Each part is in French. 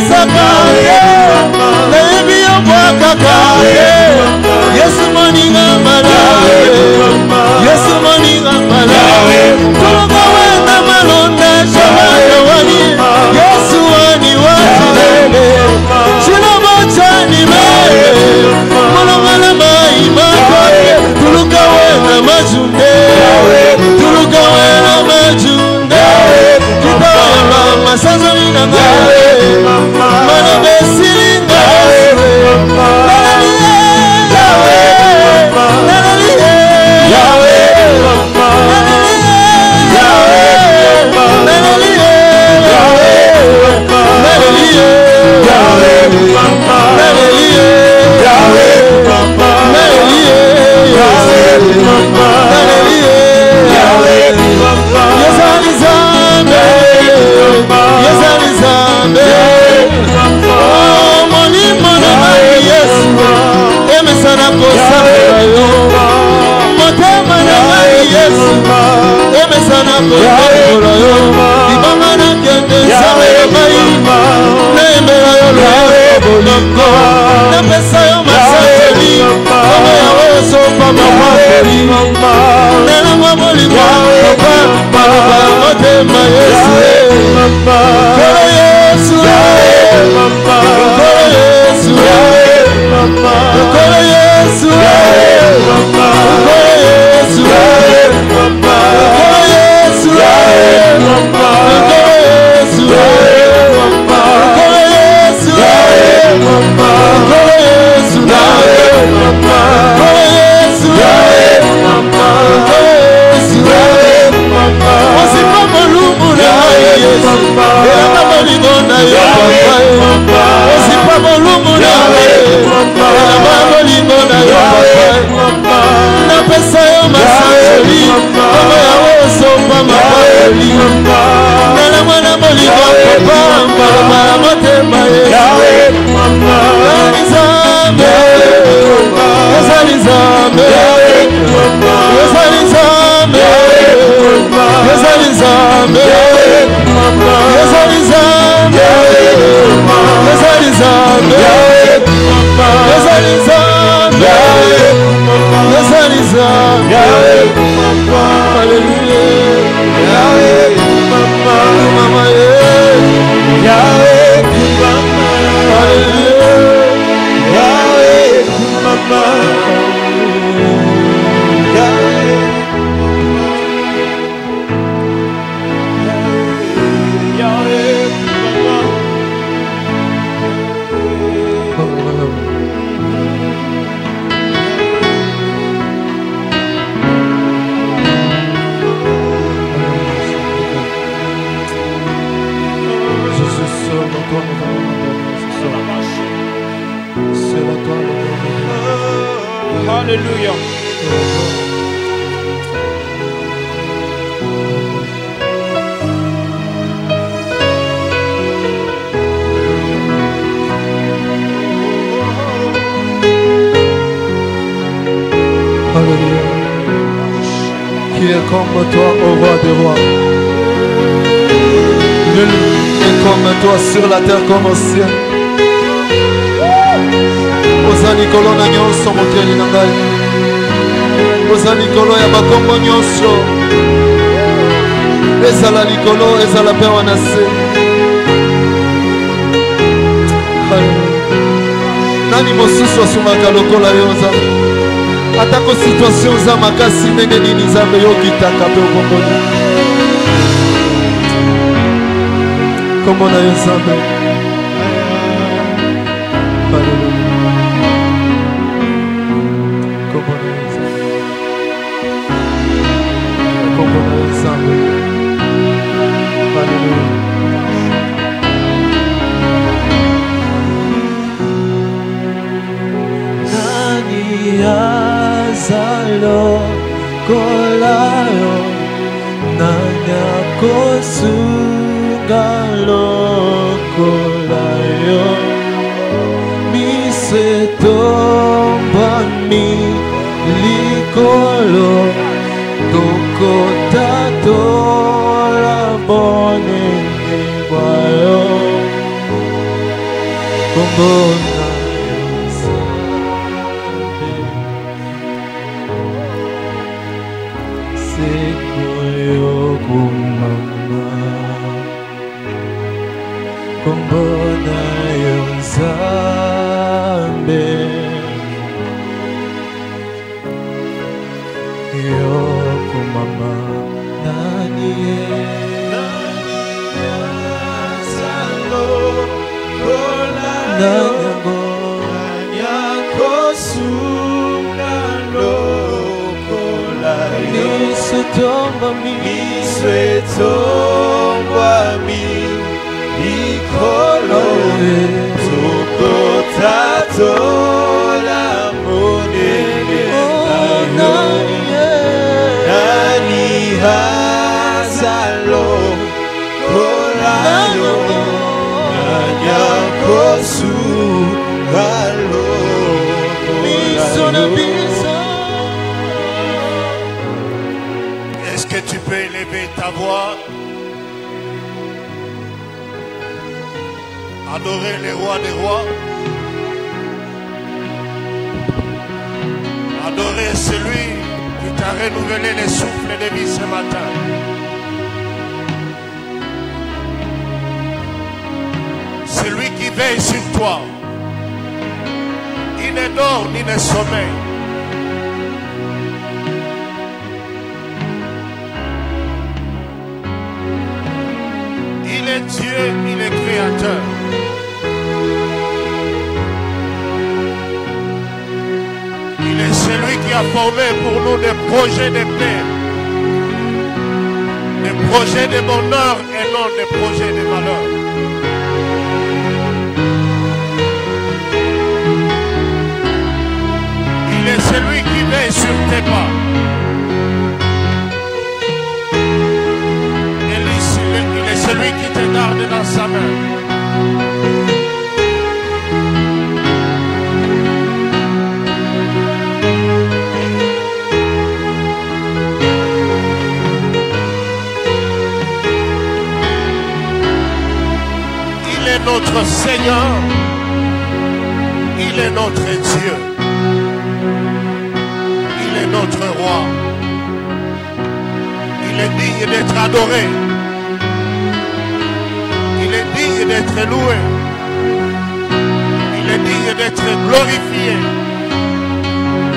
Saka Lebi Obwakaka Yesu Moninga Malawe Yesu Moninga Malawe Tuluka wenda malonda Shabaya wani Yesu wani wachilele Chilama chani mele Mulongana maimatoke Tuluka wenda majunde Tuluka wenda majunde Kitawala masazoni na ngawe Mana besilinga Hallelujah. Alléluia. Qui est comme toi, ô roi des rois? Nul n'est comme toi sur la terre comme au ciel. Oza likolo na nyonso mokeli na ngai. Oza likolo ya makombo nyonso. Ezala likolo, ezala mpe wana se. Nani mosusu asungaka lokola yo Nzambe? Atako situation za makasi ndenge nini Nzambe yokitaka mpe okomboli. Kombo na yo Nzambe. Hallelujah. Azalo kolayo nanya kosungalo kolayo misetomba likolo tokotatola bonene bwayo Kombona Nzambe Sekoyo kumama Kombona Nzambe Yo kumama Nani Azalo Nanyango Nyankosunga Lokola Niswetombami Ikolo Tukotatola Monene Nani Hazalo Kolayo Nyankosunga Lokola. Est-ce que tu peux élever ta voix? Adorer les rois des rois. Adorer celui qui t'a renouvelé les souffles de vie ce matin. Celui qui veille sur toi. Il ne dort ni ne sommeille. Il est Dieu, il est créateur. Il est celui qui a formé pour nous des projets de paix, des projets de bonheur et non des projets de malheur. Il est celui qui veille sur tes pas. Il est celui qui te garde dans sa main. Il est notre Seigneur. Il est notre Dieu. Il est notre roi. Il est digne d'être adoré. Il est digne d'être loué. Il est digne d'être glorifié.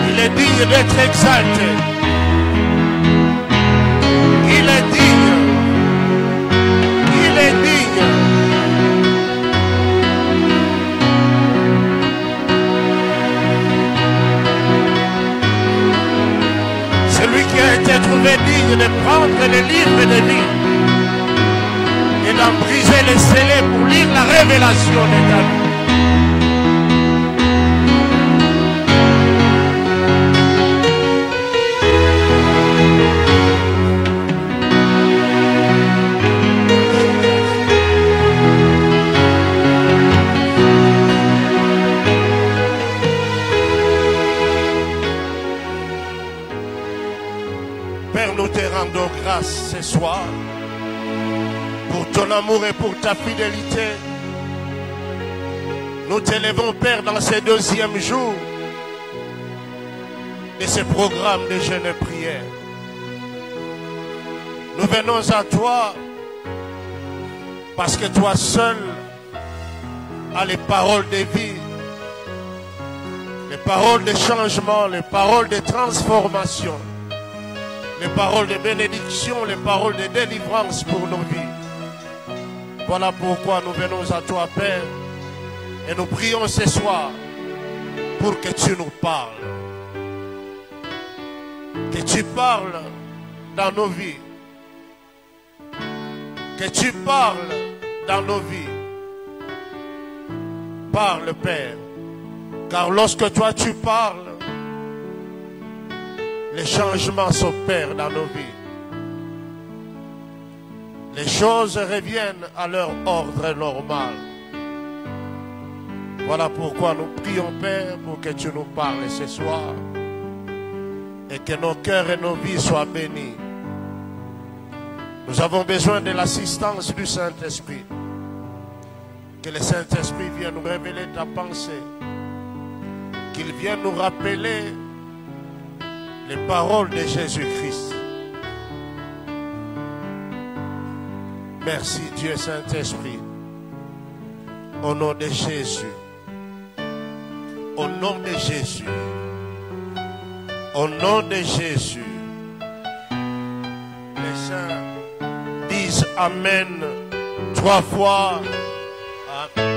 Il est digne d'être exalté. Il est digne. Il est digne. Celui qui a été trouvé digne de prendre les livres de vie et d'en briser les scellés pour lire la révélation de ta vie. Père, nous te rendons grâce ce soir pour ton amour et pour ta fidélité. Nous t'élevons, Père, dans ce deuxième jour de ce programme de jeûne et prière. Nous venons à toi parce que toi seul as les paroles de vie, les paroles de changement, les paroles de transformation, les paroles de bénédiction, les paroles de délivrance pour nos vies. Voilà pourquoi nous venons à toi, Père, et nous prions ce soir pour que tu nous parles. Que tu parles dans nos vies. Que tu parles dans nos vies. Parle, Père. Car lorsque toi tu parles, les changements s'opèrent dans nos vies. Les choses reviennent à leur ordre normal. Voilà pourquoi nous prions, Père, pour que tu nous parles ce soir et que nos cœurs et nos vies soient bénis. Nous avons besoin de l'assistance du Saint-Esprit Que le Saint-Esprit vienne nous révéler ta pensée. Qu'il vienne nous rappeler les paroles de Jésus-Christ. Merci Dieu Saint-Esprit. Au nom de Jésus. Au nom de Jésus. Au nom de Jésus. Les saints disent Amen 3 fois. Amen.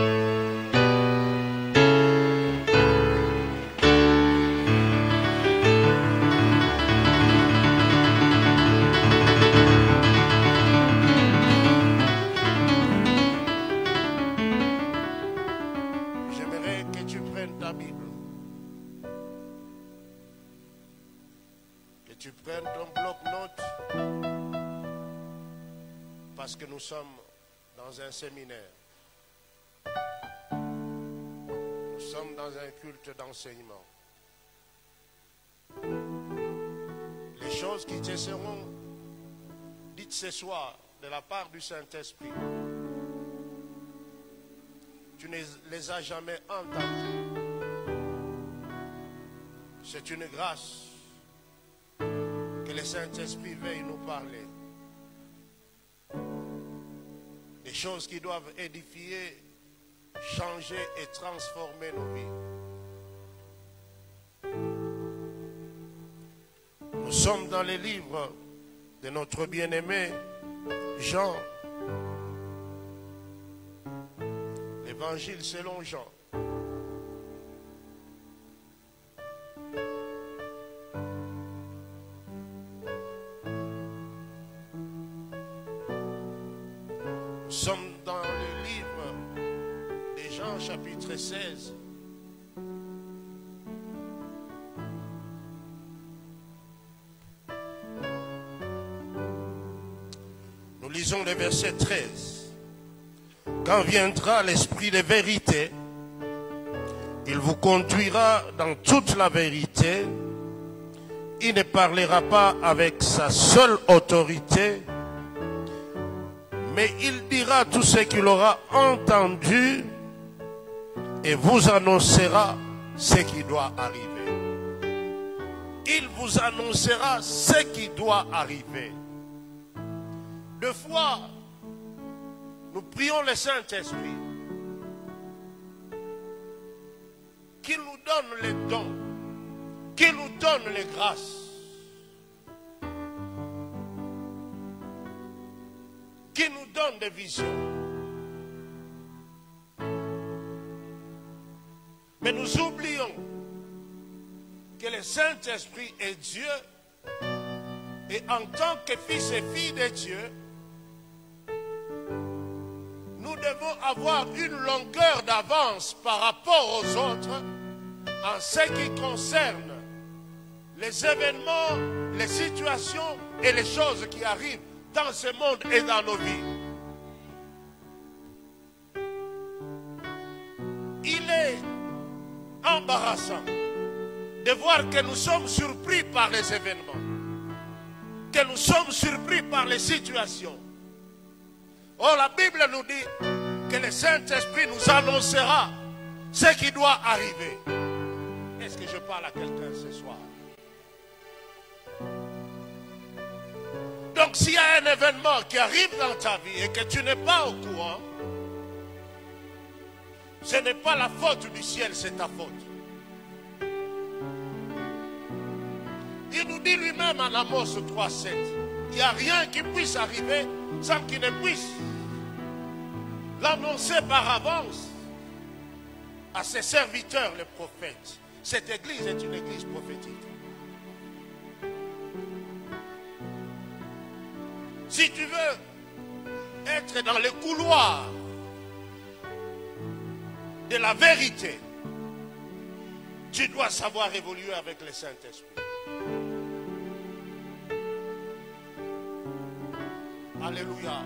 J'aimerais que tu prennes ta Bible. Que tu prennes ton bloc-notes. Parce que nous sommes dans un séminaire. Nous sommes dans un culte d'enseignement. Les choses qui te seront dites ce soir de la part du Saint-Esprit, tu ne les as jamais entendues. C'est une grâce que le Saint-Esprit veuille nous parler. Des choses qui doivent édifier, changer et transformer nos vies. Nous sommes dans les livres de notre bien-aimé Jean. L'évangile selon Jean. Nous sommes dans le livre de Jean chapitre 16. Nous lisons le verset 13. Quand viendra l'Esprit de vérité, il vous conduira dans toute la vérité. Il ne parlera pas avec sa seule autorité, mais il dira tout ce qu'il aura entendu et vous annoncera ce qui doit arriver. Il vous annoncera ce qui doit arriver. Deux fois, nous prions le Saint-Esprit qu'il nous donne les dons, qu'il nous donne les grâces, qu'il nous donne des visions. Mais nous oublions que le Saint-Esprit est Dieu et en tant que fils et filles de Dieu, nous devons avoir une longueur d'avance par rapport aux autres en ce qui concerne les événements, les situations et les choses qui arrivent dans ce monde et dans nos vies. Il est embarrassant de voir que nous sommes surpris par les événements, que nous sommes surpris par les situations. Or, la Bible nous dit que le Saint-Esprit nous annoncera ce qui doit arriver. Est-ce que je parle à quelqu'un ce soir? Donc, s'il y a un événement qui arrive dans ta vie et que tu n'es pas au courant, ce n'est pas la faute du ciel, c'est ta faute. Il nous dit lui-même en Amos 3:7, il n'y a rien qui puisse arriver sans qu'il ne puisse l'annoncer par avance à ses serviteurs, les prophètes. Cette église est une église prophétique. Si tu veux être dans les couloirs de la vérité, tu dois savoir évoluer avec le Saint-Esprit. Alléluia.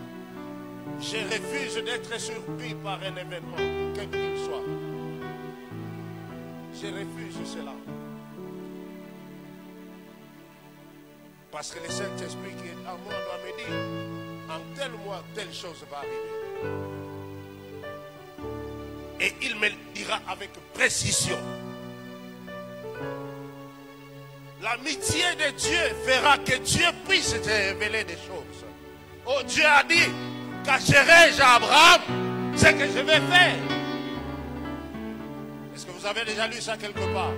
Je refuse d'être surpris par un événement, quel qu'il soit. Je refuse cela. Parce que le Saint-Esprit qui est en moi doit me dire, en tel mois, telle chose va arriver. Et il me dira avec précision. L'amitié de Dieu fera que Dieu puisse te révéler des choses. Oh, Dieu a dit, cacherai-je à Abraham ce que je vais faire? Est-ce que vous avez déjà lu ça quelque part?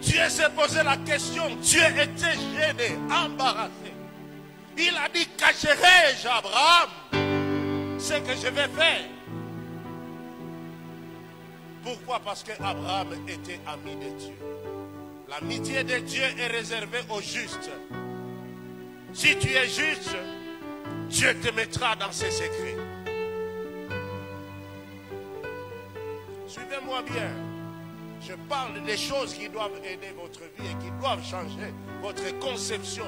Dieu s'est posé la question, Dieu était gêné, embarrassé. Il a dit, cacherai-je à Abraham ce que je vais faire? Pourquoi? Parce qu'Abraham était ami de Dieu. L'amitié de Dieu est réservée aux justes. Si tu es juste, Dieu te mettra dans ses secrets. Suivez-moi bien. Je parle des choses qui doivent aider votre vie et qui doivent changer votre conception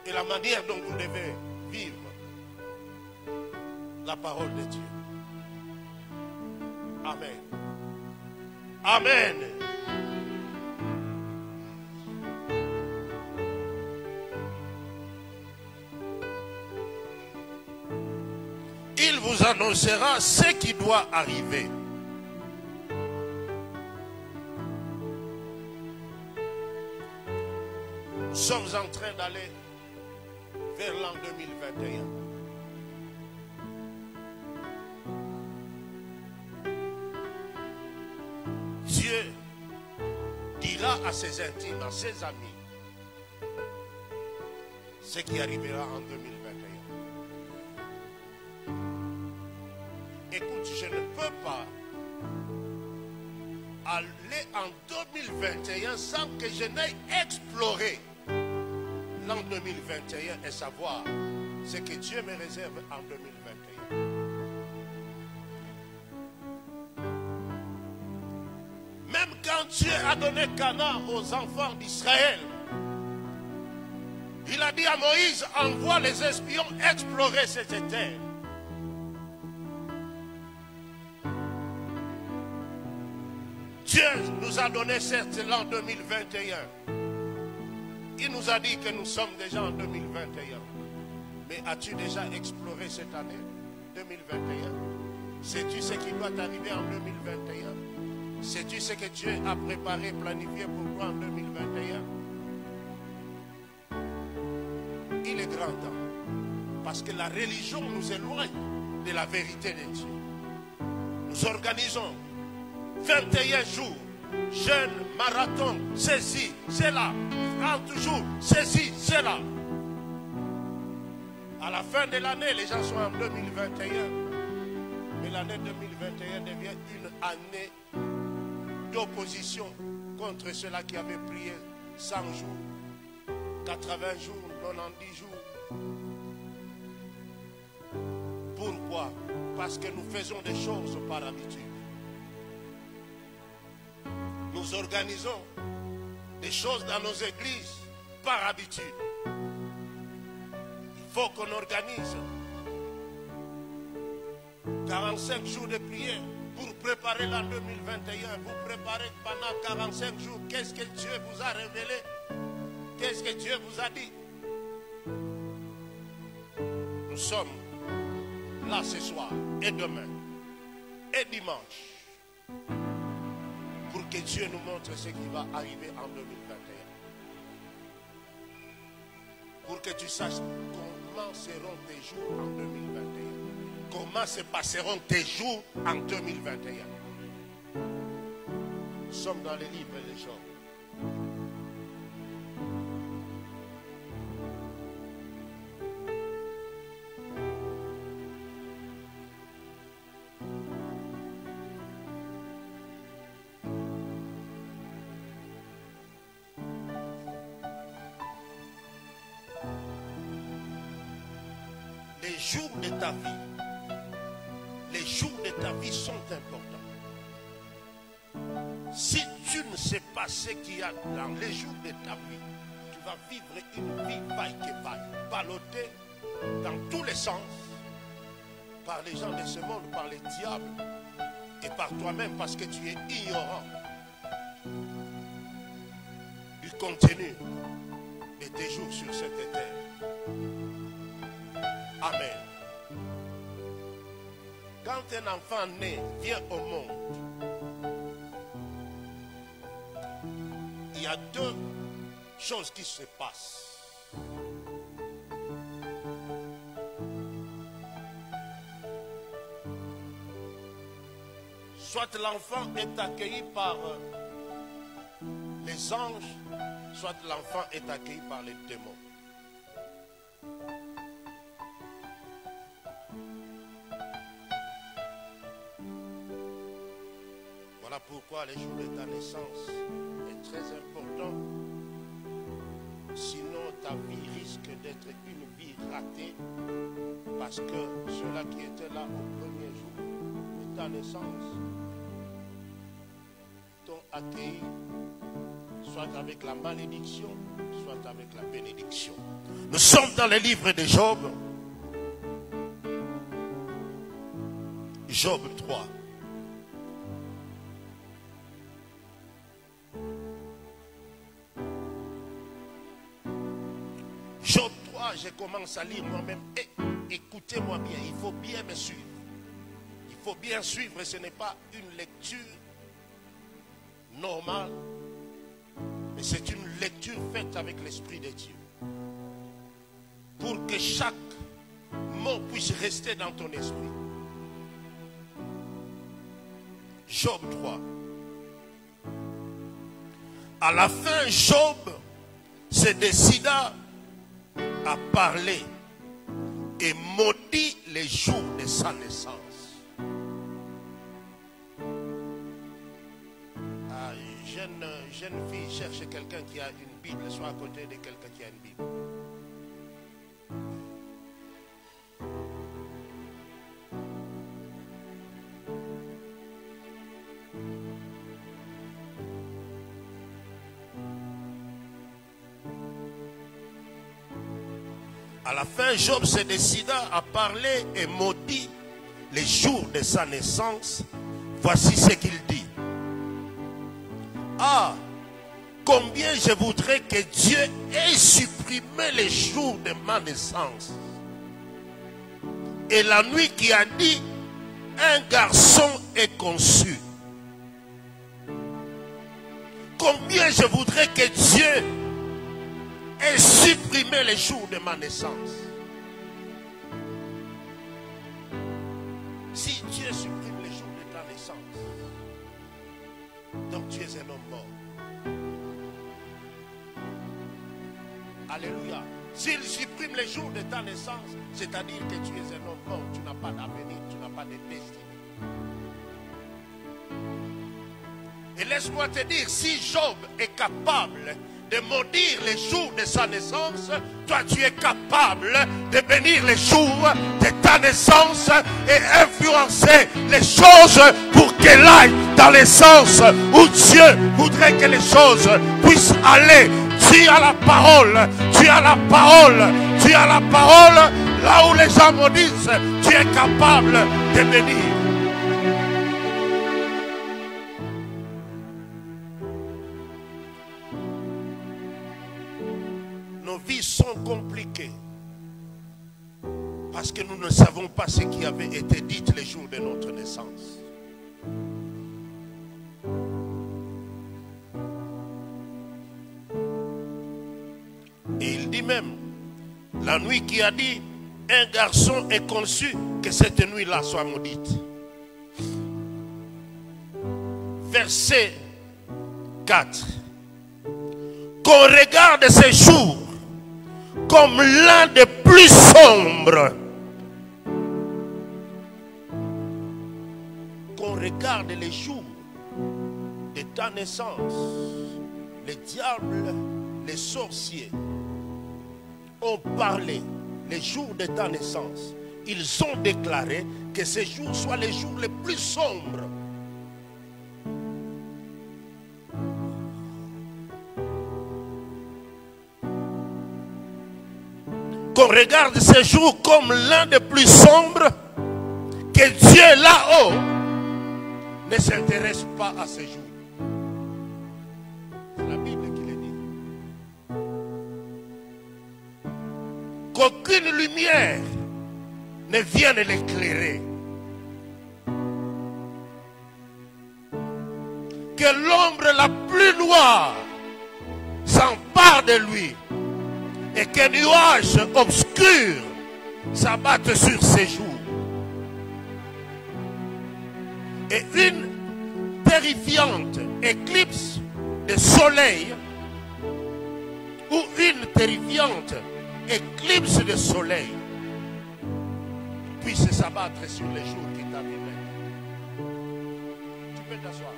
et la manière dont vous devez vivre la parole de Dieu. Amen. Amen. Il vous annoncera ce qui doit arriver. Nous sommes en train d'aller vers l'an 2021. Dieu dira à ses intimes, à ses amis, ce qui arrivera en 2021. Écoute, je ne peux pas aller en 2021 sans que je n'aie exploré l'an 2021 et savoir ce que Dieu me réserve en 2021. Même quand Dieu a donné Canaan aux enfants d'Israël, il a dit à Moïse, envoie les espions explorer cette terre. Dieu nous a donné certes l'an 2021. Il nous a dit que nous sommes déjà en 2021. Mais as-tu déjà exploré cette année 2021? Sais-tu ce qui doit arriver en 2021? Sais-tu ce que Dieu a préparé, planifié pour toi en 2021? Il est grand temps. Parce que la religion nous éloigne de la vérité de Dieu. Nous organisons 21 jours, jeûne, marathon, ceci, cela, 30 jours, ceci, cela. À la fin de l'année, les gens sont en 2021. Mais l'année 2021 devient une année d'opposition contre ceux-là qui avaient prié 100 jours, 80 jours, 90 jours. Pourquoi? Parce que nous faisons des choses par habitude. Nous organisons des choses dans nos églises par habitude. Il faut qu'on organise 45 jours de prière pour préparer l'an 2021. Vous préparez pendant 45 jours. Qu'est-ce que Dieu vous a révélé? Qu'est-ce que Dieu vous a dit? Nous sommes là ce soir et demain et dimanche pour que Dieu nous montre ce qui va arriver en 2021. Pour que tu saches comment seront tes jours en 2021. Comment se passeront tes jours en 2021. Nous sommes dans les livres des Job. Les jours de ta vie, les jours de ta vie sont importants. Si tu ne sais pas ce qu'il y a dans les jours de ta vie, tu vas vivre une vie vaille que vaille, ballottée dans tous les sens, par les gens de ce monde, par les diables et par toi-même, parce que tu es ignorant du contenu de tes jours sur cette terre. Amen. quand un enfant né vient au monde, il y a deux choses qui se passent. Soit l'enfant est accueilli par les anges, soit l'enfant est accueilli par les démons. Voilà pourquoi les jours de ta naissance est très important. Sinon, ta vie risque d'être une vie ratée, parce que ceux-là qui étaient là au premier jour de ta naissance t'ont accueilli soit avec la malédiction, soit avec la bénédiction. Nous sommes dans le livre de Job. Job 3. Job 3, je commence à lire moi-même. Et écoutez-moi bien, il faut bien me suivre. Il faut bien suivre, ce n'est pas une lecture normale, mais c'est une lecture faite avec l'Esprit de Dieu. Pour que chaque mot puisse rester dans ton esprit. Job 3. À la fin, Job se décida à parler et maudit les jours de sa naissance. Jeune fille cherche quelqu'un qui a une Bible, soit à côté de quelqu'un qui a une Bible. À la fin, Job se décida à parler et maudit les jours de sa naissance. Voici ce qu'il dit. Ah, combien je voudrais que Dieu ait supprimé les jours de ma naissance. Et la nuit qui a dit, un garçon est conçu. Combien je voudrais que Dieu ait supprimé les jours de ma naissance. Si Dieu supprime les jours de ta naissance, donc tu es un homme mort. Alléluia. S'il supprime les jours de ta naissance, c'est-à-dire que tu es un homme mort, tu n'as pas d'avenir, tu n'as pas de destinée. Et laisse-moi te dire, si Job est capable de maudire les jours de sa naissance, toi tu es capable de bénir les jours de ta naissance et influencer les choses pour qu'elles aillent dans le sens où Dieu voudrait que les choses puissent aller. Tu as la parole, tu as la parole, tu as la parole. Là où les gens maudissent, tu es capable de bénir. Nos vies sont compliquées parce que nous ne savons pas ce qui avait été dit les jours de notre naissance. Et il dit même, la nuit qui a dit, un garçon est conçu, que cette nuit-là soit maudite. Verset 4. Qu'on regarde ces jours comme l'un des plus sombres. Qu'on regarde les jours de ta naissance. Les diables, les sorciers ont parlé les jours de ta naissance. Ils ont déclaré que ces jours soient les jours les plus sombres. Qu'on regarde ces jours comme l'un des plus sombres, que Dieu là-haut ne s'intéresse pas à ces jours. C'est la Bible qui le dit. Qu'aucune lumière ne vienne l'éclairer. que l'ombre la plus noire s'empare de lui et que nuages obscurs s'abattent sur ses jours. Et une terrifiante éclipse de soleil ou une terrifiante éclipse de soleil puisse s'abattre sur les jours qui t'arrivent. Tu peux t'asseoir.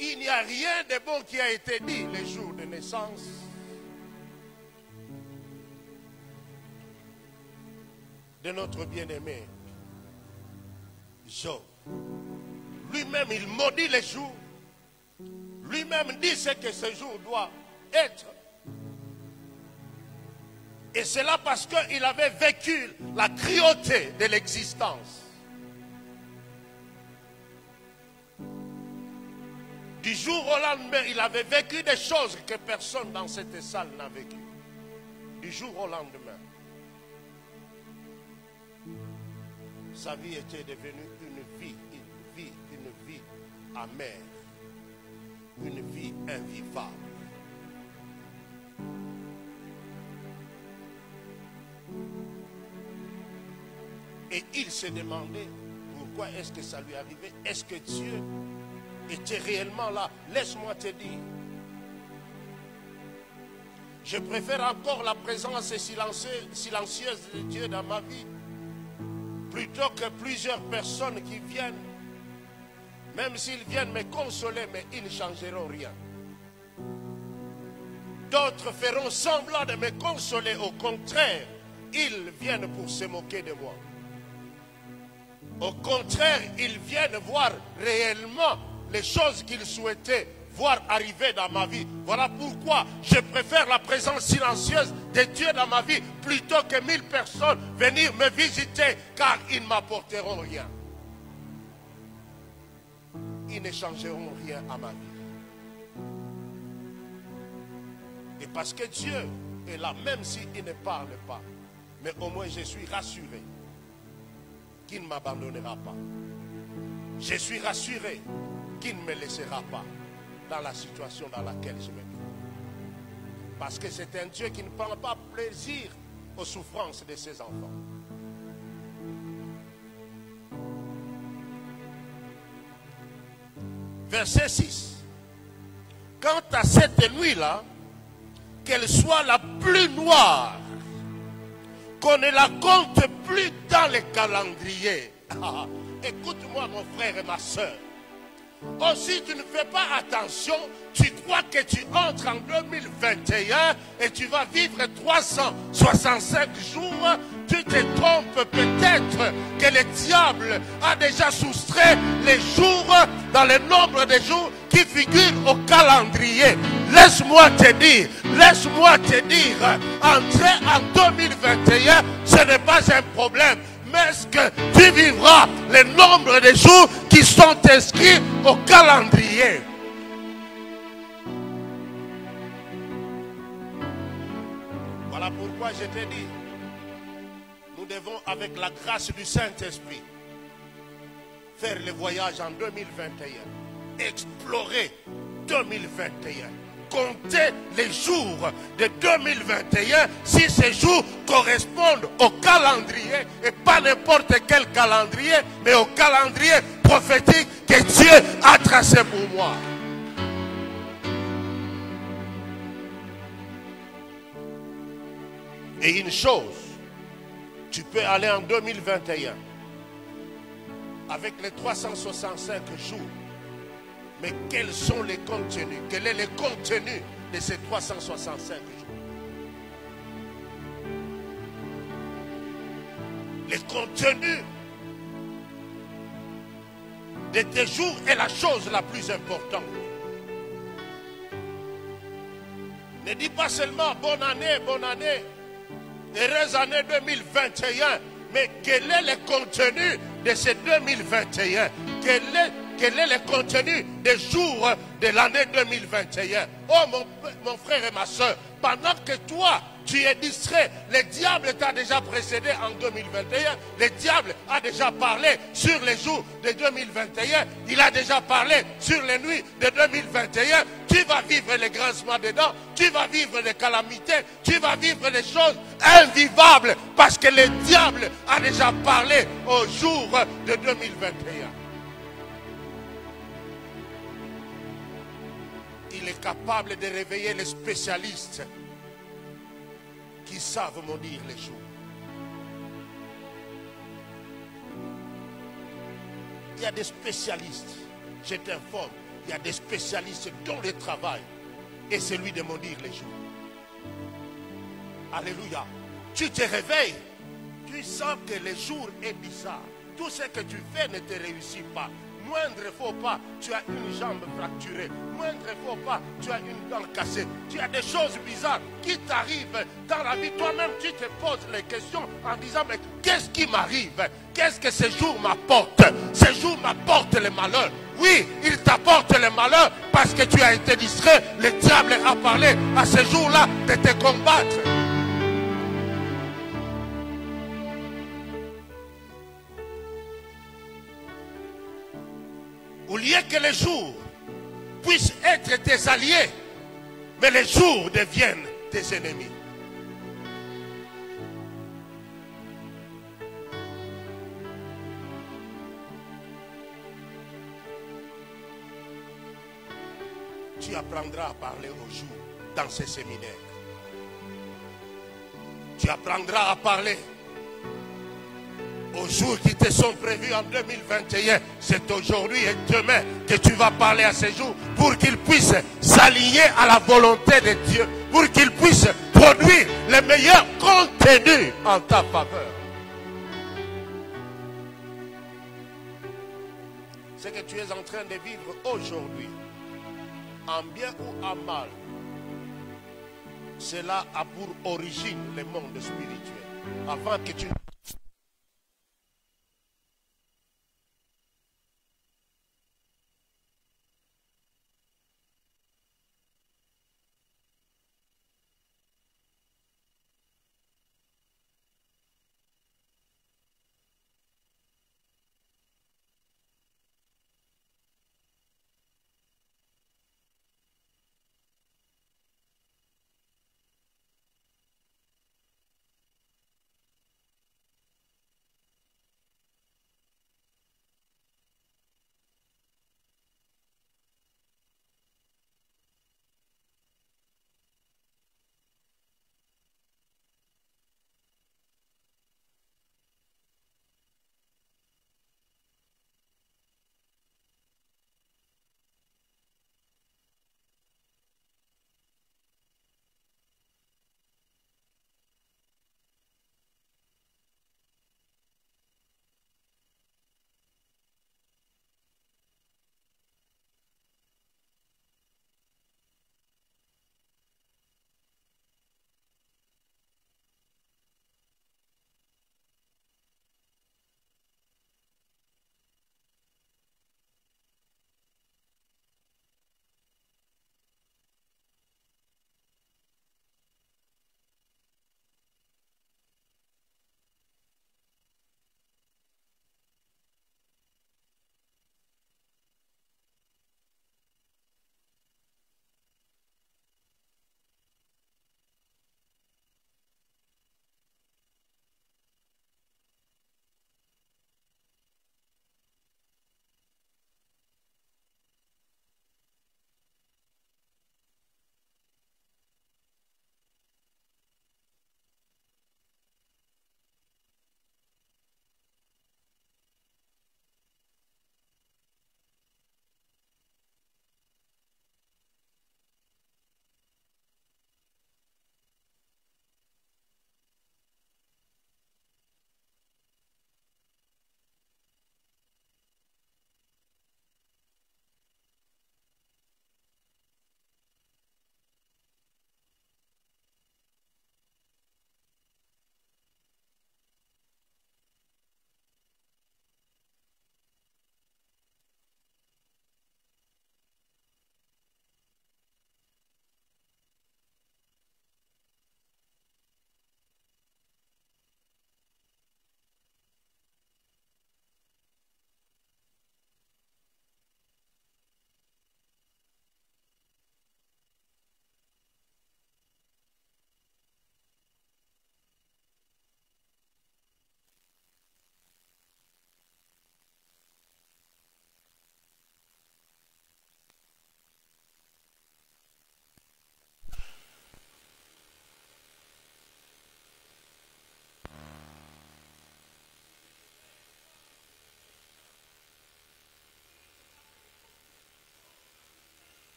Il n'y a rien de bon qui a été dit les jours de naissance. De notre bien-aimé Job. Lui-même, il maudit les jours. Lui-même dit ce que ce jour doit être. Et c'est là parce qu'il avait vécu la cruauté de l'existence. Du jour au lendemain, il avait vécu des choses que personne dans cette salle n'a vécu. Du jour au lendemain. Sa vie était devenue une vie amère, une vie invivable. Et il se demandait pourquoi est-ce que ça lui arrivait. Est-ce que Dieu était réellement là? Laisse-moi te dire. Je préfère encore la présence silencieuse de Dieu dans ma vie plutôt que plusieurs personnes qui viennent, même s'ils viennent me consoler, mais ils ne changeront rien. D'autres feront semblant de me consoler, au contraire, ils viennent pour se moquer de moi. Au contraire, ils viennent voir réellement les choses qu'ils souhaitaient voir arriver dans ma vie. Voilà pourquoi je préfère la présence silencieuse de Dieu dans ma vie plutôt que 1000 personnes venir me visiter, car ils ne m'apporteront rien. Ils ne changeront rien à ma vie. Et parce que Dieu est là, même s'il ne parle pas, mais au moins je suis rassuré qu'il ne m'abandonnera pas. Je suis rassuré qu'il ne me laissera pas dans la situation dans laquelle je me trouve. Parce que c'est un Dieu qui ne prend pas plaisir aux souffrances de ses enfants. Verset 6. Quant à cette nuit-là, qu'elle soit la plus noire, qu'on ne la compte plus dans les calendriers. Écoute-moi mon frère et ma soeur. Oh, si tu ne fais pas attention, tu crois que tu entres en 2021 et tu vas vivre 365 jours, tu te trompes. Peut-être que le diable a déjà soustrait les jours dans le nombre de jours qui figurent au calendrier. Laisse-moi te dire, entrer en 2021, ce n'est pas un problème. Mais est-ce que tu vivras le nombre de jours qui sont inscrits au calendrier? Voilà pourquoi je te dis, nous devons avec la grâce du Saint-Esprit faire le voyage en 2021, explorer 2021. Compter les jours de 2021 si ces jours correspondent au calendrier, et pas n'importe quel calendrier, mais au calendrier prophétique que Dieu a tracé pour moi. Et une chose, tu peux aller en 2021 avec les 365 jours. Mais quels sont les contenus? Quel est le contenu de ces 365 jours? Le contenu de tes jours est la chose la plus importante. Ne dis pas seulement bonne année, heureuse année 2021, mais quel est le contenu de ce 2021? Quel est quel est le contenu des jours de l'année 2021. Oh mon frère et ma soeur, pendant que toi, tu es distrait, le diable t'a déjà précédé en 2021, le diable a déjà parlé sur les jours de 2021, il a déjà parlé sur les nuits de 2021, tu vas vivre les grincements des dents, tu vas vivre les calamités, tu vas vivre les choses invivables, parce que le diable a déjà parlé au jour de 2021. Il est capable de réveiller les spécialistes qui savent maudire les jours. Il y a des spécialistes, je t'informe, il y a des spécialistes dont le travail est celui de maudire les jours. Alléluia. Tu te réveilles, tu sens que le jour est bizarre. Tout ce que tu fais ne te réussit pas. Moindre faux pas, tu as une jambe fracturée. Moindre faux pas, tu as une dent cassée. Tu as des choses bizarres qui t'arrivent dans la vie. Toi-même, tu te poses les questions en disant, mais qu'est-ce qui m'arrive? Qu'est-ce que ce jour m'apporte? Ce jour m'apporte le malheur. Oui, il t'apporte le malheur parce que tu as été distrait. Le diable a parlé à ce jour-là de te combattre. Au lieu que les jours puissent être tes alliés, mais les jours deviennent tes ennemis. Tu apprendras à parler aux jours dans ces séminaires. Tu apprendras à parler aux jours qui te sont prévus en 2021, c'est aujourd'hui et demain que tu vas parler à ces jours pour qu'ils puissent s'aligner à la volonté de Dieu, pour qu'ils puissent produire les meilleurs contenus en ta faveur. Ce que tu es en train de vivre aujourd'hui, en bien ou en mal, cela a pour origine le monde spirituel. Avant que tu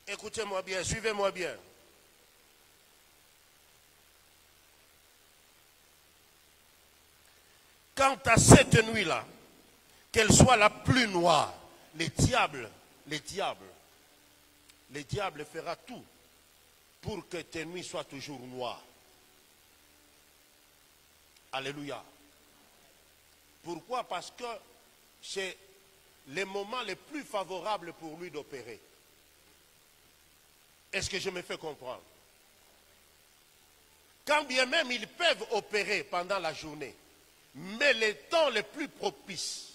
Écoutez-moi bien, suivez-moi bien. Quant à cette nuit-là, qu'elle soit la plus noire, le diable fera tout pour que tes nuits soient toujours noires. Alléluia. Pourquoi? Parce que c'est les moments les plus favorables pour lui d'opérer. Est-ce que je me fais comprendre? Quand bien même ils peuvent opérer pendant la journée, mais les temps les plus propices,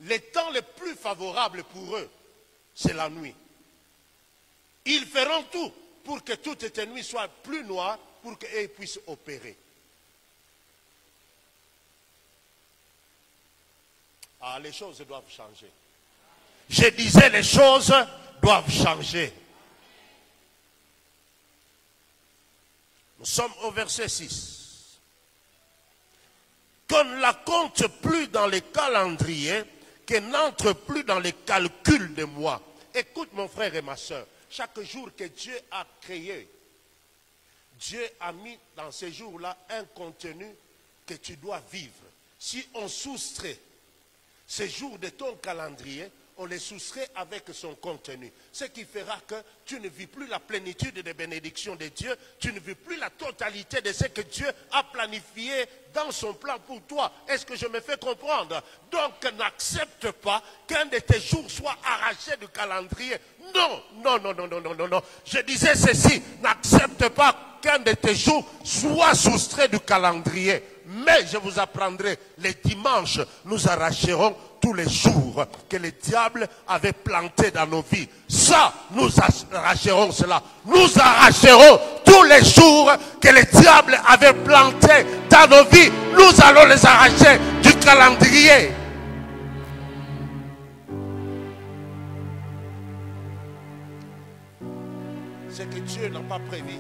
les temps les plus favorables pour eux, c'est la nuit. Ils feront tout pour que toutes tes nuits soient plus noires, pour qu'ils puissent opérer. Ah, les choses doivent changer. Je disais, les choses doivent changer. Nous sommes au verset 6. Qu'on ne la compte plus dans les calendriers, qu'elle n'entre plus dans les calculs de mois. Écoute mon frère et ma soeur, chaque jour que Dieu a créé, Dieu a mis dans ces jours-là un contenu que tu dois vivre. Si on soustrait ces jours de ton calendrier, on les soustrait avec son contenu. Ce qui fera que tu ne vis plus la plénitude des bénédictions de Dieu, tu ne vis plus la totalité de ce que Dieu a planifié dans son plan pour toi. Est-ce que je me fais comprendre? Donc n'accepte pas qu'un de tes jours soit arraché du calendrier. Non, non, non, non, non, non, non, non. Je disais ceci, n'accepte pas qu'un de tes jours soit soustrait du calendrier. Mais je vous apprendrai, les dimanches, nous arracherons tous les jours que le diable avait planté dans nos vies. Ça, nous arracherons cela. Nous arracherons tous les jours que le diable avait planté dans nos vies. Nous allons les arracher du calendrier. Ce que Dieu n'a pas prévu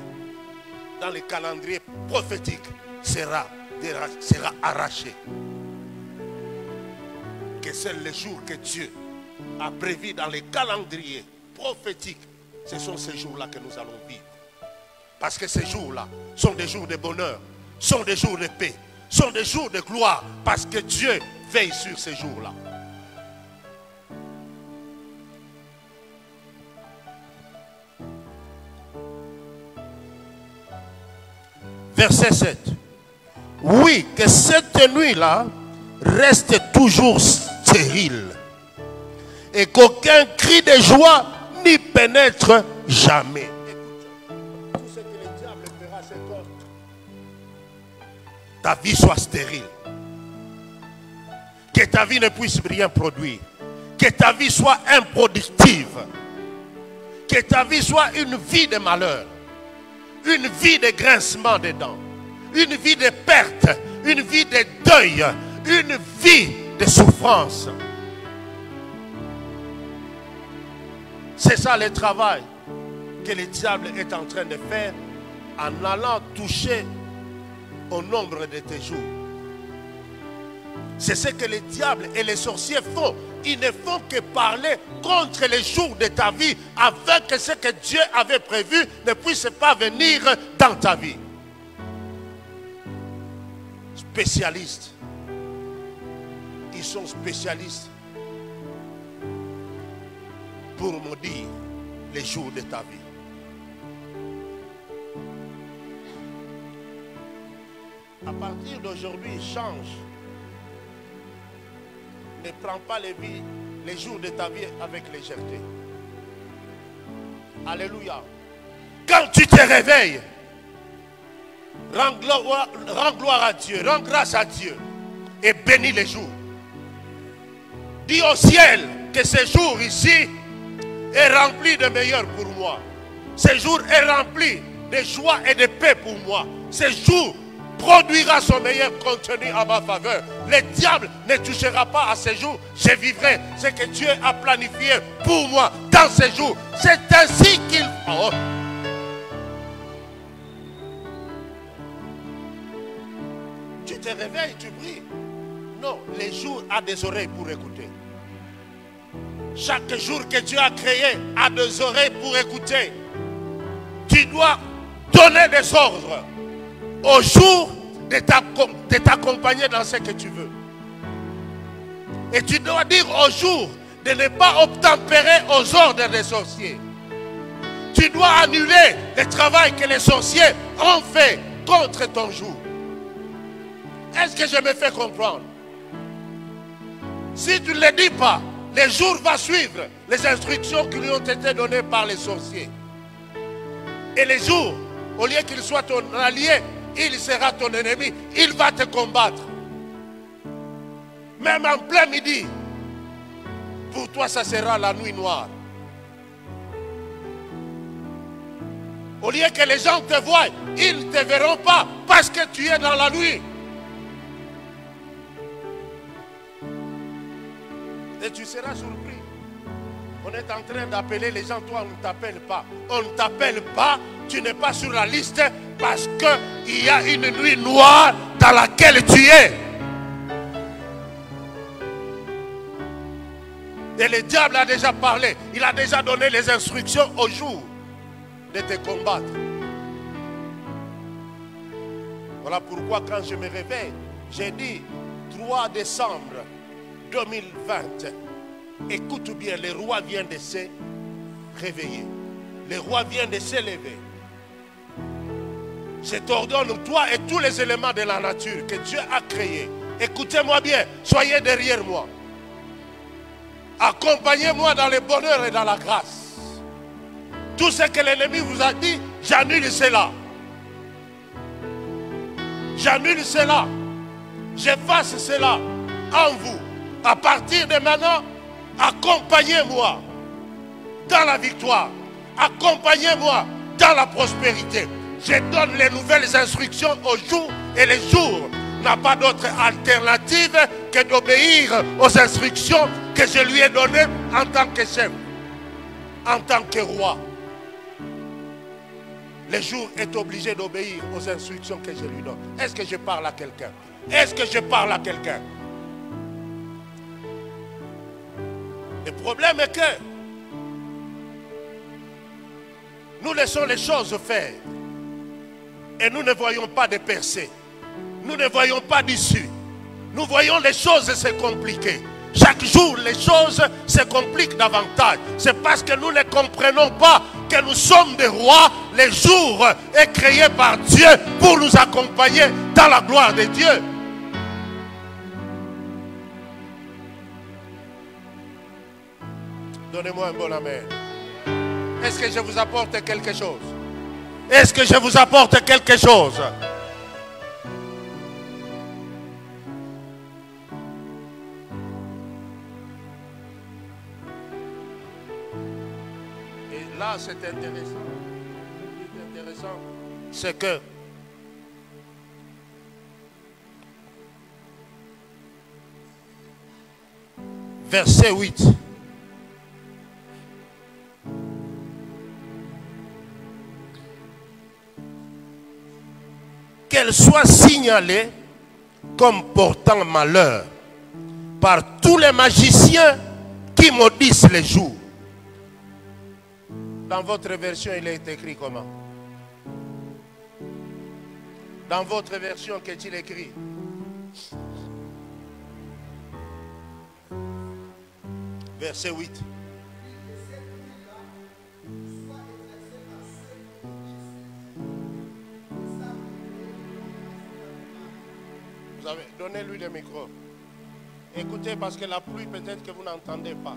dans le calendrier prophétique sera arraché. Que c'est le jour que Dieu a prévu dans les calendriers prophétiques. Ce sont ces jours-là que nous allons vivre. Parce que ces jours-là sont des jours de bonheur, sont des jours de paix, sont des jours de gloire. Parce que Dieu veille sur ces jours-là. Verset 7. Oui, que cette nuit-là reste toujours stérile et qu'aucun cri de joie n'y pénètre jamais. Écoute, tout ce que le diable fera, c'est que ta vie soit stérile, que ta vie ne puisse rien produire, que ta vie soit improductive, que ta vie soit une vie de malheur, une vie de grincement de dents, une vie de perte, une vie de deuil, une vie de souffrance. C'est ça le travail que le diable est en train de faire en allant toucher au nombre de tes jours. C'est ce que le diable et les sorciers font. Ils ne font que parler contre les jours de ta vie afin que ce que Dieu avait prévu ne puisse pas venir dans ta vie. Spécialistes. Ils sont spécialistes pour maudire les jours de ta vie. À partir d'aujourd'hui, change. Ne prends pas les jours de ta vie avec légèreté. Alléluia. Quand tu te réveilles, rends gloire à Dieu, rends grâce à Dieu et bénis les jours. Dis au ciel que ce jour ici est rempli de meilleur pour moi. Ce jour est rempli de joie et de paix pour moi. Ce jour produira son meilleur contenu à ma faveur. Le diable ne touchera pas à ce jour. Je vivrai ce que Dieu a planifié pour moi dans ce jour. C'est ainsi qu'il... Oh. Tu te réveilles, tu brilles. Non, les jours a des oreilles pour écouter. chaque jour que Dieu a créé a des oreilles pour écouter. Tu dois donner des ordres au jour de t'accompagner dans ce que tu veux. Et tu dois dire au jour de ne pas obtempérer aux ordres des sorciers. Tu dois annuler le travail que les sorciers ont fait contre ton jour. Est-ce que je me fais comprendre? Si tu ne le dis pas, le jour va suivre les instructions qui lui ont été données par les sorciers. Et le jour, au lieu qu'il soit ton allié, il sera ton ennemi. Il va te combattre. Même en plein midi, pour toi, ça sera la nuit noire. Au lieu que les gens te voient, ils ne te verront pas parce que tu es dans la nuit. Et tu seras surpris. On est en train d'appeler les gens, toi on ne t'appelle pas. On ne t'appelle pas, tu n'es pas sur la liste parce qu'il y a une nuit noire dans laquelle tu es. Et le diable a déjà parlé, il a déjà donné les instructions au jour de te combattre. Voilà pourquoi quand je me réveille, j'ai dit 3 décembre 2020. Écoute bien, le roi vient de se réveiller. Le roi vient de se lever. Je t'ordonne, toi et tous les éléments de la nature que Dieu a créés. Écoutez-moi bien, soyez derrière moi. Accompagnez-moi dans le bonheur et dans la grâce. Tout ce que l'ennemi vous a dit, j'annule cela. J'annule cela. J'efface cela en vous. À partir de maintenant, accompagnez-moi dans la victoire. Accompagnez-moi dans la prospérité. Je donne les nouvelles instructions au jour et le jour n'a pas d'autre alternative que d'obéir aux instructions que je lui ai données en tant que chef, en tant que roi. Le jour est obligé d'obéir aux instructions que je lui donne. Est-ce que je parle à quelqu'un? Est-ce que je parle à quelqu'un? Le problème est que nous laissons les choses faire et nous ne voyons pas de percée. Nous ne voyons pas d'issue. Nous voyons les choses se compliquer. Chaque jour, les choses se compliquent davantage. C'est parce que nous ne comprenons pas que nous sommes des rois. Le jour est créé par Dieu pour nous accompagner dans la gloire de Dieu. Donnez-moi un bon amen. Est-ce que je vous apporte quelque chose? Est-ce que je vous apporte quelque chose? Et là, c'est intéressant. C'est intéressant. C'est que verset 8. Qu'elle soit signalée comme portant malheur par tous les magiciens qui maudissent les jours. Dans votre version, il est écrit comment? Dans votre version, qu'est-il écrit? Verset 8. Donnez-lui le micro. Écoutez, parce que la pluie, peut-être que vous n'entendez pas.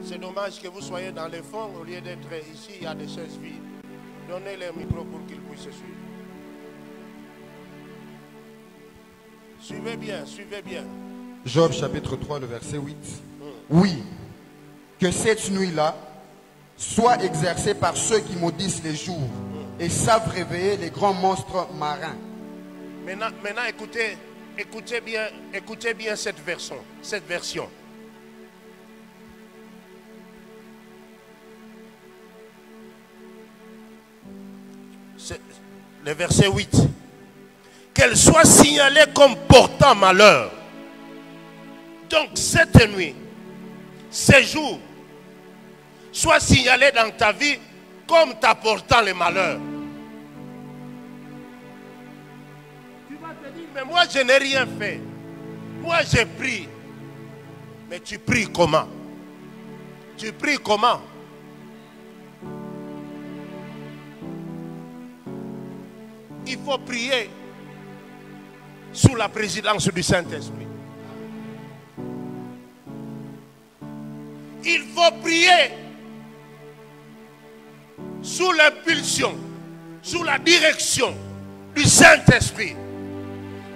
C'est dommage que vous soyez dans les fonds au lieu d'être ici, il y a des chaises vides. Donnez-le le micro pour qu'il puisse suivre. Suivez bien, suivez bien. Job chapitre 3, le verset 8. Oui, que cette nuit-là soit exercée par ceux qui maudissent les jours et savent réveiller les grands monstres marins. Maintenant écoutez bien cette version. C'est le verset 8. Qu'elle soit signalée comme portant malheur Donc cette nuit, ces jours, soient signalés dans ta vie comme t'apportant le malheur. Tu vas te dire, mais moi je n'ai rien fait. Moi j'ai prié. Mais tu pries comment? Tu pries comment? Il faut prier sous la présidence du Saint-Esprit. Il faut prier sous l'impulsion, sous la direction du Saint-Esprit.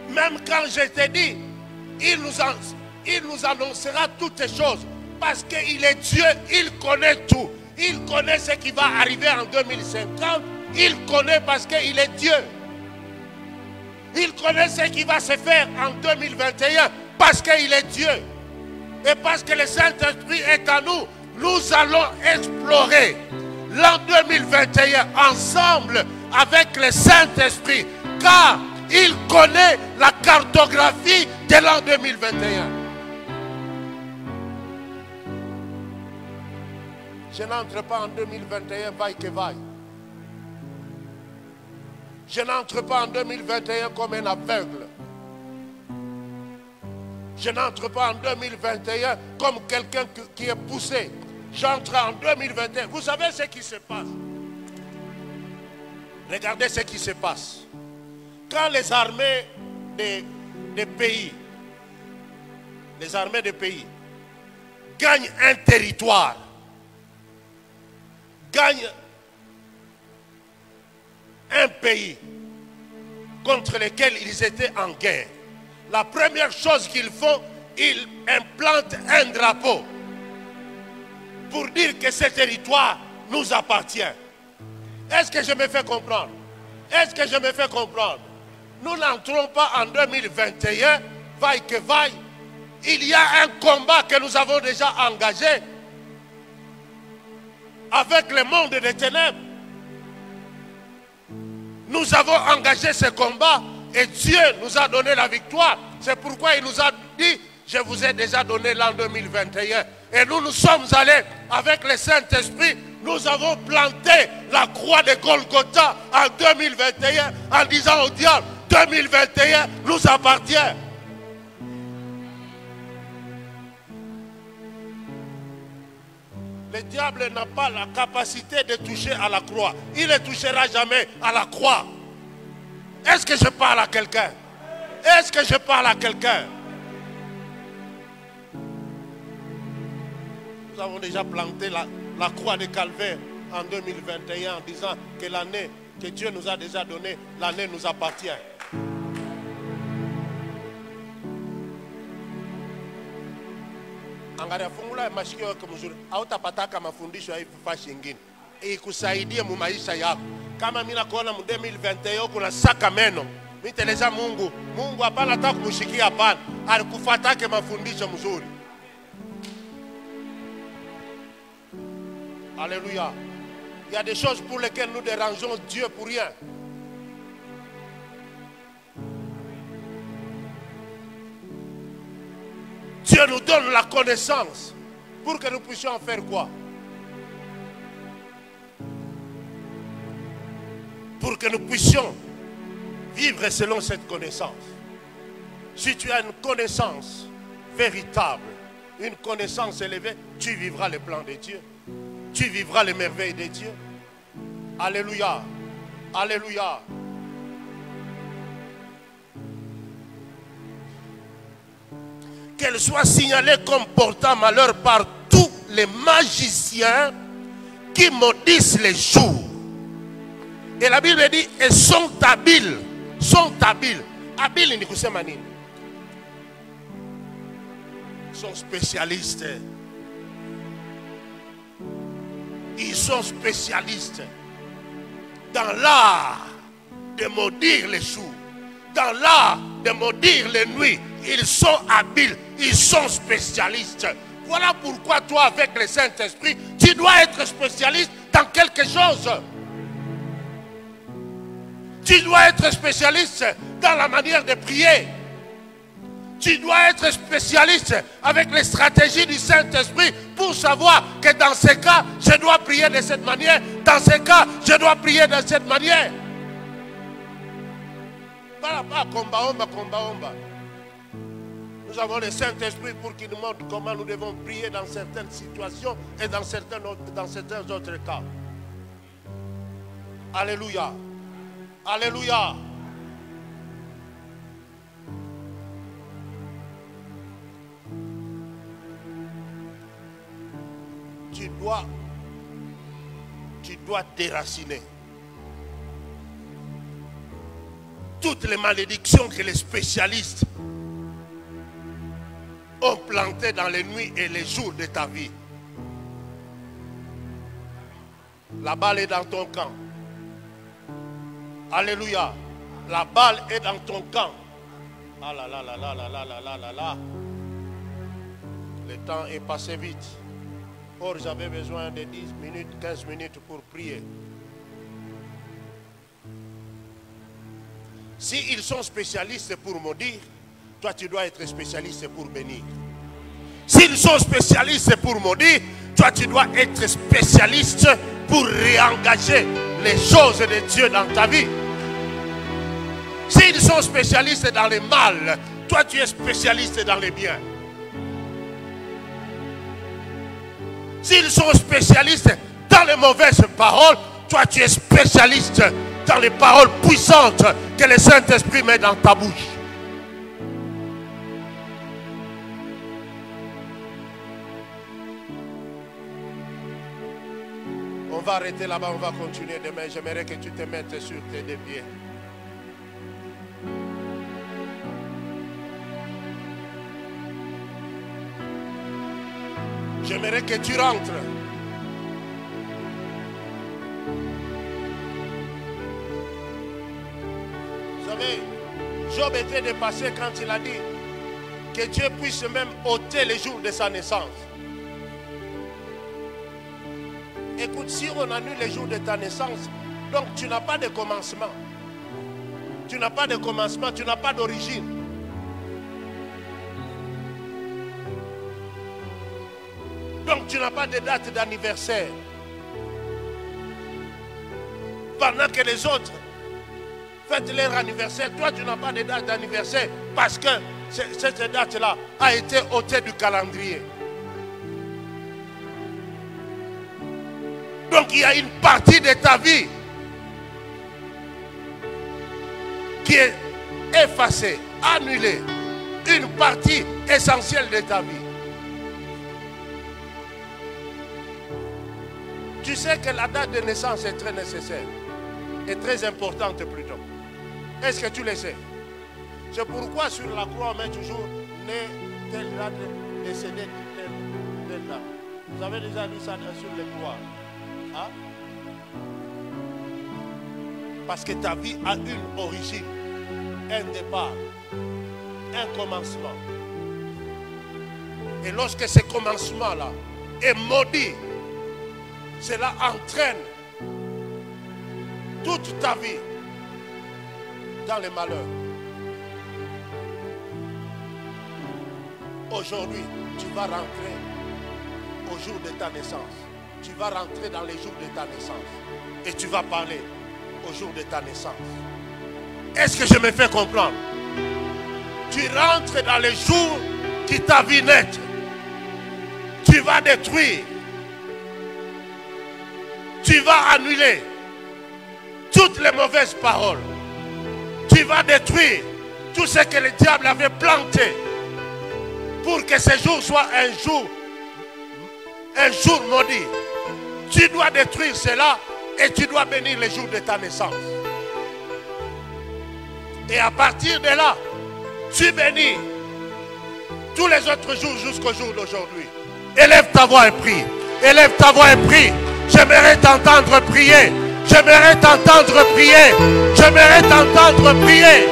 Même quand je t'ai dit, il nous annoncera toutes ces choses. Parce qu'il est Dieu, il connaît tout. Il connaît ce qui va arriver en 2050. Il connaît parce qu'il est Dieu. Il connaît ce qui va se faire en 2021 parce qu'il est Dieu. Et parce que le Saint-Esprit est à nous, nous allons explorer l'an 2021 ensemble avec le Saint-Esprit. Car il connaît la cartographie de l'an 2021. Je n'entre pas en 2021 vaille que vaille. Je n'entre pas en 2021 comme un aveugle. Je n'entre pas en 2021 comme quelqu'un qui est poussé. J'entre en 2021. Vous savez ce qui se passe? Regardez ce qui se passe. Quand les armées des pays gagnent un territoire, gagnent un pays contre lequel ils étaient en guerre, la première chose qu'ils font, ils implantent un drapeau pour dire que ce territoire nous appartient. Est-ce que je me fais comprendre? Est-ce que je me fais comprendre? Nous n'entrons pas en 2021, vaille que vaille. Il y a un combat que nous avons déjà engagé avec le monde des ténèbres. Nous avons engagé ce combat et Dieu nous a donné la victoire. C'est pourquoi il nous a dit, je vous ai déjà donné l'an 2021. Et nous sommes allés avec le Saint-Esprit. Nous avons planté la croix de Golgotha en 2021 en disant au diable, 2021 nous appartient. Le diable n'a pas la capacité de toucher à la croix. Il ne touchera jamais à la croix. Est-ce que je parle à quelqu'un? Est-ce que je parle à quelqu'un? Nous avons déjà planté la croix de Calvaire en 2021 en disant que l'année que Dieu nous a déjà donnée, l'année nous appartient. Angalia fungula mashikio yako mzuri. Hautapataka mafundisho ya ifufashi ingine. Ikusaidie mu maisha yako. Kama mimi nakuona mu 2021 kuna saka meno. Miteleza Mungu. Mungu hapana hata kumshikia hapana. Alikufuatake mafundisho mzuri. Alléluia. Il y a des choses pour lesquelles nous dérangeons Dieu pour rien. Dieu nous donne la connaissance pour que nous puissions faire quoi? Pour que nous puissions vivre selon cette connaissance. Si tu as une connaissance véritable, une connaissance élevée, tu vivras les plans de Dieu. Tu vivras les merveilles de Dieu. Alléluia. Alléluia. Qu'elle soit signalée comme portant malheur par tous les magiciens qui maudissent les jours. Et la Bible dit, et sont habiles. Sont habiles. Habiles, ni kusema nini? Ils sont spécialistes. Ils sont spécialistes dans l'art de maudire les jours, dans l'art de maudire les nuits. Ils sont habiles, ils sont spécialistes. Voilà pourquoi toi, avec le Saint-Esprit, tu dois être spécialiste dans quelque chose. Tu dois être spécialiste dans la manière de prier. Tu dois être spécialiste avec les stratégies du Saint-Esprit pour savoir que dans ces cas, je dois prier de cette manière. Dans ces cas, je dois prier de cette manière. Pas combat. Nous avons le Saint-Esprit pour qu'il nous montre comment nous devons prier dans certaines situations et dans certains autres cas. Alléluia. Alléluia. Tu dois déraciner toutes les malédictions que les spécialistes ont plantées dans les nuits et les jours de ta vie. La balle est dans ton camp. Alléluia. La balle est dans ton camp. Ah là là là là là là là là là. Le temps est passé vite. Or, j'avais besoin de 10 minutes, 15 minutes pour prier. S'ils sont spécialistes pour maudire, toi tu dois être spécialiste pour bénir. S'ils sont spécialistes pour maudire, toi tu dois être spécialiste pour réengager les choses de Dieu dans ta vie. S'ils sont spécialistes dans le mal, toi tu es spécialiste dans les biens. S'ils sont spécialistes dans les mauvaises paroles, toi tu es spécialiste dans les paroles puissantes que le Saint-Esprit met dans ta bouche. On va arrêter là-bas, on va continuer demain. J'aimerais que tu te mettes sur tes deux pieds. J'aimerais que tu rentres. Vous savez, Job était dépassé quand il a dit que Dieu puisse même ôter les jours de sa naissance. Écoute, si on annule les jours de ta naissance, donc tu n'as pas de commencement. Tu n'as pas de commencement, tu n'as pas d'origine. Donc tu n'as pas de date d'anniversaire. Pendant que les autres fêtent leur anniversaire, toi tu n'as pas de date d'anniversaire parce que cette date-là a été ôtée du calendrier. Donc il y a une partie de ta vie qui est effacée, annulée. Une partie essentielle de ta vie. Tu sais que la date de naissance est très nécessaire et très importante plutôt. Est-ce que tu le sais? C'est pourquoi sur la croix on met toujours né, telle date, décédé, telle date. Vous avez déjà lu ça sur les croix. Hein? Parce que ta vie a une origine, un départ, un commencement. Et lorsque ce commencement-là est maudit, cela entraîne toute ta vie dans le malheur. Aujourd'hui, tu vas rentrer au jour de ta naissance. Tu vas rentrer dans les jours de ta naissance. Et tu vas parler au jour de ta naissance. Est-ce que je me fais comprendre? Tu rentres dans les jours qui t'a vu naître. Tu vas détruire. Tu vas annuler toutes les mauvaises paroles. Tu vas détruire tout ce que le diable avait planté pour que ce jour soit un jour maudit. Tu dois détruire cela et tu dois bénir les jours de ta naissance. Et à partir de là, tu bénis tous les autres jours jusqu'au jour d'aujourd'hui. Élève ta voix et prie. Élève ta voix et prie. J'aimerais t'entendre prier. J'aimerais t'entendre prier. J'aimerais t'entendre prier.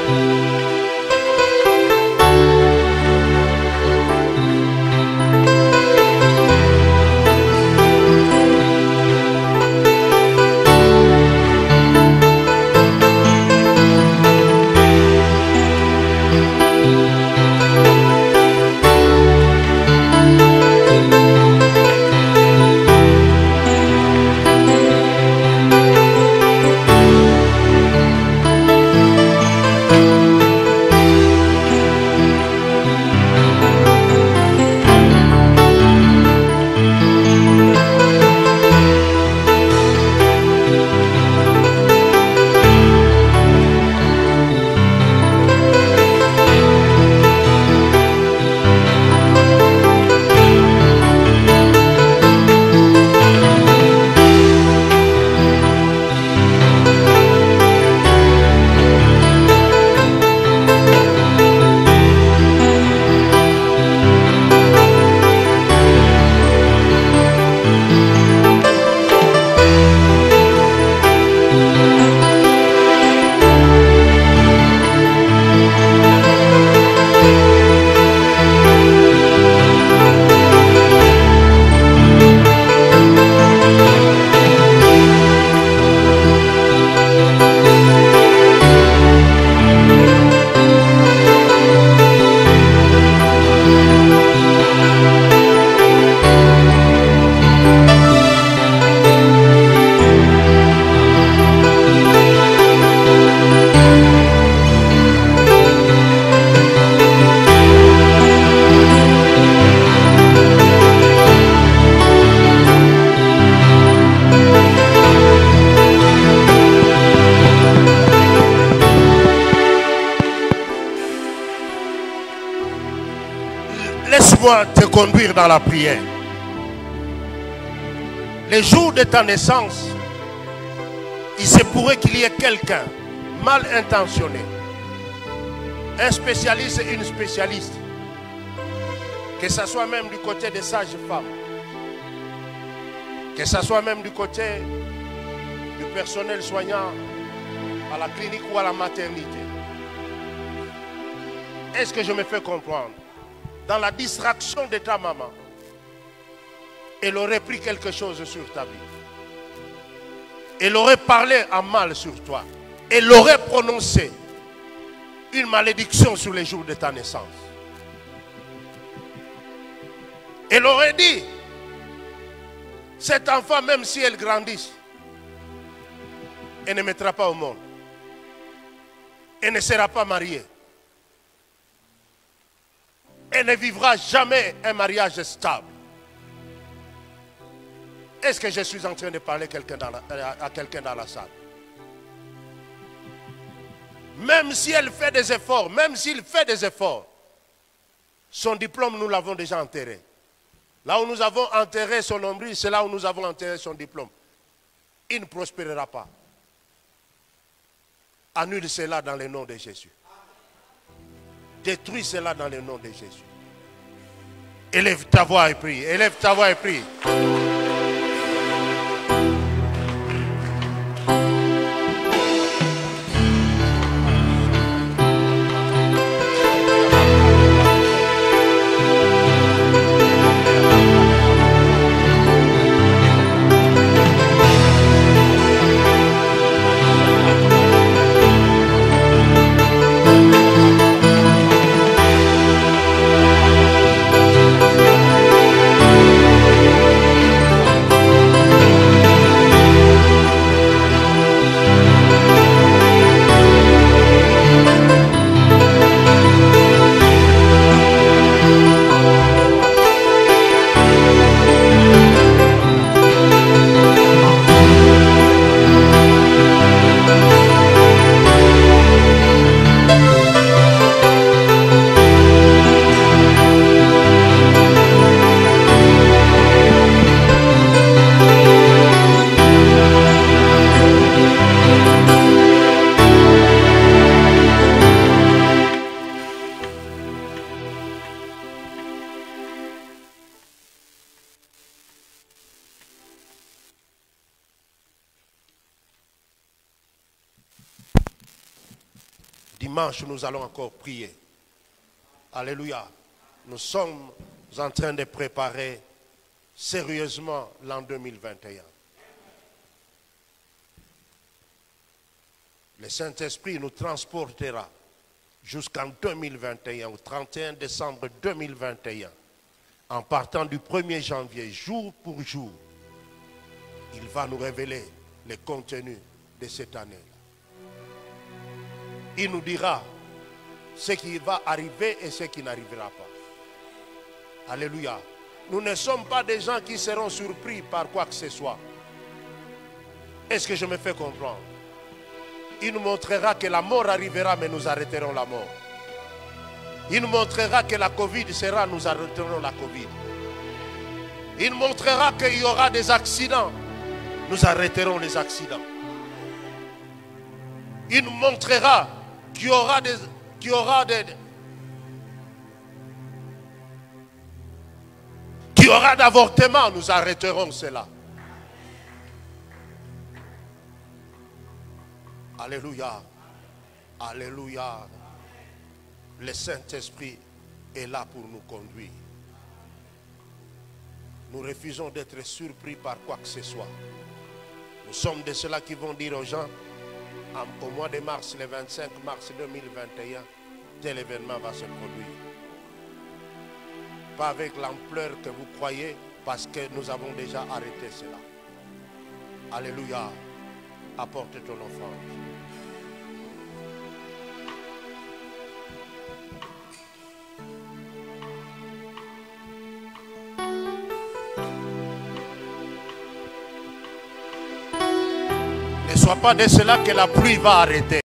Laisse-moi te conduire dans la prière. Les jours de ta naissance, il se pourrait qu'il y ait quelqu'un mal intentionné, un spécialiste et une spécialiste, que ce soit même du côté des sages-femmes, que ce soit même du côté du personnel soignant à la clinique ou à la maternité. Est-ce que je me fais comprendre? Dans la distraction de ta maman, elle aurait pris quelque chose sur ta vie. Elle aurait parlé en mal sur toi. Elle aurait prononcé une malédiction sur les jours de ta naissance. Elle aurait dit, cet enfant, même si elle grandisse, elle ne mettra pas au monde. Elle ne sera pas mariée. Elle ne vivra jamais un mariage stable. Est-ce que je suis en train de parler à quelqu'un dans la salle? Même si elle fait des efforts, même s'il fait des efforts, son diplôme, nous l'avons déjà enterré. Là où nous avons enterré son nombril, c'est là où nous avons enterré son diplôme. Il ne prospérera pas. Annule cela dans le nom de Jésus. Détruis cela dans le nom de Jésus. Élève ta voix et prie. Élève ta voix et prie. Dimanche, nous allons encore prier. Alléluia. Nous sommes en train de préparer sérieusement l'an 2021. Le Saint-Esprit nous transportera jusqu'en 2021, au 31 décembre 2021. En partant du 1er janvier, jour pour jour, il va nous révéler le contenu de cette année. Il nous dira ce qui va arriver et ce qui n'arrivera pas. Alléluia. Nous ne sommes pas des gens qui seront surpris par quoi que ce soit. Est-ce que je me fais comprendre? Il nous montrera que la mort arrivera, mais nous arrêterons la mort. Il nous montrera que la Covid sera, nous arrêterons la Covid. Il nous montrera qu'il y aura des accidents, nous arrêterons les accidents. Il nous montrera qu'il y aura d'avortements, nous arrêterons cela. Alléluia. Alléluia. Le Saint-Esprit est là pour nous conduire. Nous refusons d'être surpris par quoi que ce soit. Nous sommes de ceux-là qui vont dire aux gens, au mois de mars, le 25 mars 2021, tel événement va se produire. Pas avec l'ampleur que vous croyez, parce que nous avons déjà arrêté cela. Alléluia. Apporte ton offrande. Ne sois pas de cela que la pluie va arrêter.